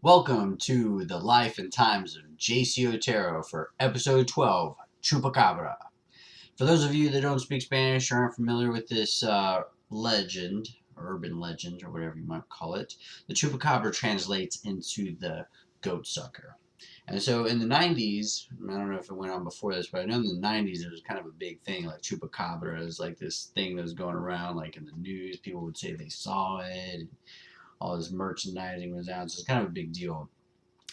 Welcome to the life and times of J.C. Otero for episode 12, Chupacabra. For those of you that don't speak Spanish or aren't familiar with this legend, or urban legend, or whatever you might call it, the Chupacabra translates into the goat sucker. And so in the 90s, I don't know if it went on before this, but I know in the 90s it was kind of a big thing. Like Chupacabra is like this thing that was going around, like in the news. People would say they saw it. And all this merchandising was out, so it's kind of a big deal.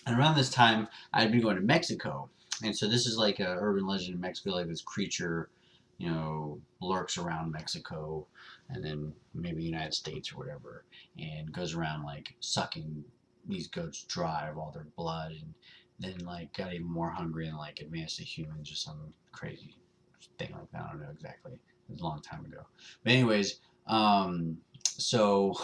And around this time, I'd been going to Mexico, and so this is like a urban legend in Mexico, like this creature, lurks around Mexico, and then maybe United States or whatever, and goes around like sucking these goats dry of all their blood, and then like got even more hungry and like advanced to humans or some crazy thing like that. I don't know exactly. It was a long time ago. But anyways, so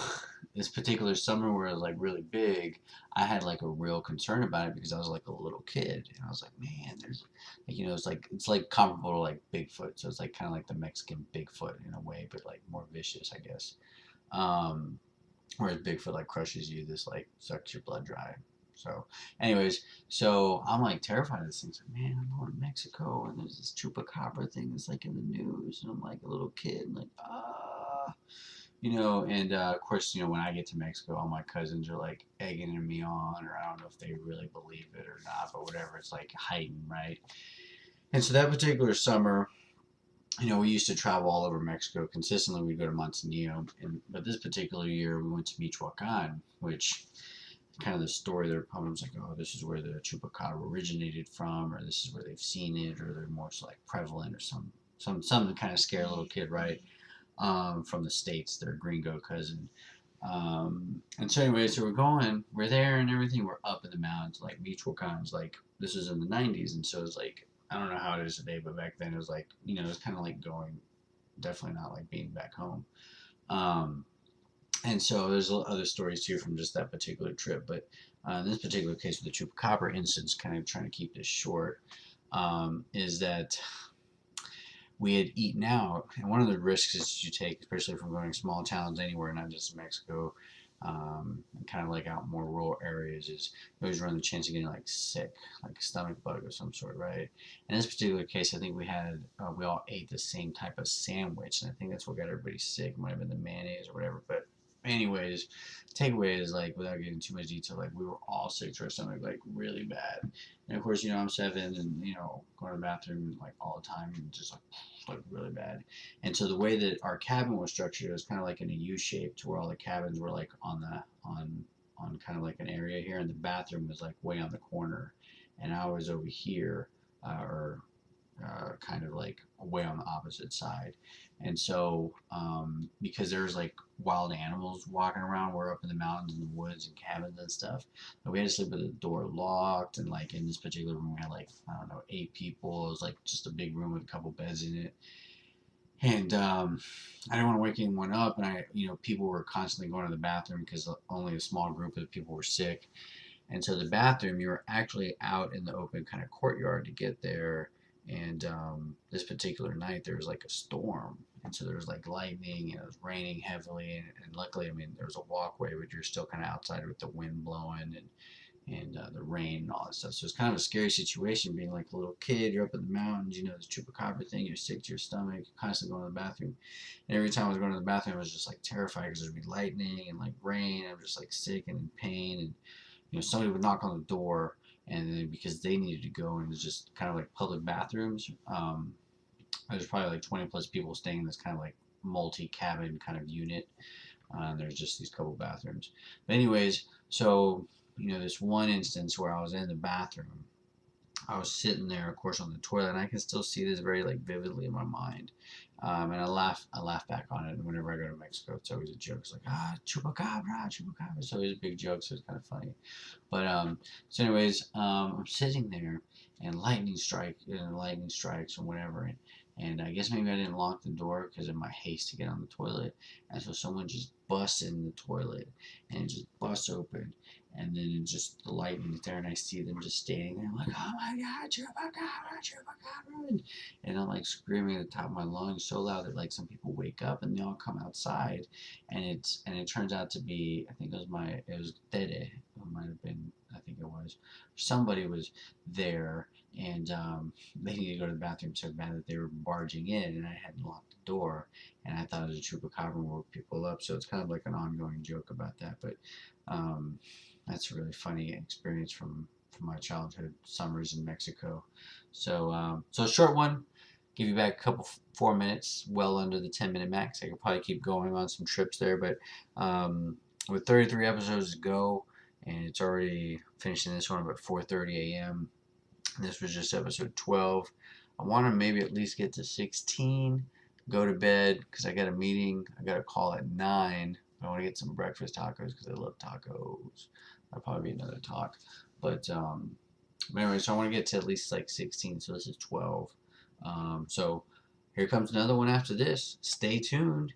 this particular summer where it was like really big, I had like a real concern about it because I was like a little kid and I was like, man, there's like it's like comparable to like Bigfoot, so it's like kind of like the Mexican Bigfoot in a way, but like more vicious, I guess. Um, Whereas Bigfoot like crushes you, this like sucks your blood dry. So, anyways, so I'm like terrified of this thing. So, man, I'm going to Mexico, and there's this chupacabra thing that's like in the news, and I'm like a little kid, and like and of course, when I get to Mexico, all my cousins are like egging me on, or I don't know if they really believe it or not, but whatever, it's like heightened, right? And so that particular summer, we used to travel all over Mexico consistently. We'd go to Manzanillo, but this particular year we went to Michoacan, which kind of the story there probably was like, oh, this is where the chupacabra originated from, or this is where they've seen it, or they're more so like prevalent, or some kind of scare a little kid, right? From the States, their gringo cousin. And so anyway, so we're there and everything. We're up in the mountains, like Michoacan's like, this was in the 90s. And so it's like, I don't know how it is today, but back then it was like, it was kind of like going, definitely not like being back home. Um, and so there's other stories too from just that particular trip. But in this particular case with the Chupacabra instance, kind of trying to keep this short, is that we had eaten out, and one of the risks is you take, especially from going to small towns anywhere, not just Mexico, and kind of like out more rural areas, is you always run the chance of getting like sick, like a stomach bug of some sort, right? In this particular case, I think we all ate the same type of sandwich, and I think that's what got everybody sick. It might have been the mayonnaise or whatever, but anyways, takeaway is like, without getting too much detail, like we were all sick to our stomach, like really bad. And of course, I'm 7, and going to the bathroom like all the time, and just like really bad. And so the way that our cabin was structured, it was kind of like in a U shape, to where all the cabins were like on kind of like an area here, and the bathroom was like way on the corner, and I was over here, or kind of like way on the opposite side. And so, because there's like wild animals walking around, we're up in the mountains and the woods and cabins and stuff. But we had to sleep with the door locked, and like in this particular room, we had like, I don't know, 8 people. It was like just a big room with a couple beds in it. And I didn't want to wake anyone up, and people were constantly going to the bathroom because only a small group of people were sick. And so the bathroom, you were actually out in the open kind of courtyard to get there. And this particular night, there was like a storm. And so there was like lightning, and it was raining heavily. And luckily, I mean, there was a walkway, but you're still kind of outside with the wind blowing and the rain and all that stuff. So it's kind of a scary situation being like a little kid. You're up in the mountains, this chupacabra thing. You're sick to your stomach, you're constantly going to the bathroom. And every time I was going to the bathroom, I was just like terrified because there'd be lightning and like rain. I'm just like sick and in pain. And somebody would knock on the door, and then because they needed to go, and it's just kind of like public bathrooms. There's probably like 20 plus people staying in this kind of like multi-cabin kind of unit. And there's just these couple bathrooms. But anyways, so this one instance where I was in the bathroom, I was sitting there, of course, on the toilet, and I can still see this very like vividly in my mind. And I laugh back on it. And whenever I go to Mexico, it's always a joke. It's like, chupacabra, chupacabra. So it's a big joke, so it's kind of funny. But so anyways, I'm sitting there, and lightning strikes and whatever, and I guess maybe I didn't lock the door because of my haste to get on the toilet, and so someone just busts in the toilet, and it just busts open, and then it just the lightning's there, and I see them just standing there like, oh my god, chupacabra, chupacabra, and I'm like screaming at the top of my lungs so loud that like some people wake up and they all come outside, and it turns out to be, I think it was Tere, might have been, I think it was, somebody was there, and they needed to go to the bathroom so bad that they were barging in, and I hadn't locked the door, and I thought it was a Chupacabra and woke people up. So it's kind of like an ongoing joke about that. But um, that's a really funny experience from my childhood summers in Mexico. So a short one. Give you back a couple 4 minutes, well under the 10-minute max. I could probably keep going on some trips there, but with 33 episodes to go, and it's already finishing this one about 4:30 a.m. This was just episode 12. I want to maybe at least get to 16, go to bed because I got a meeting. I got a call at 9. I want to get some breakfast tacos because I love tacos. That'll probably be another talk. But anyway, so I want to get to at least like 16. So this is 12. So here comes another one after this. Stay tuned.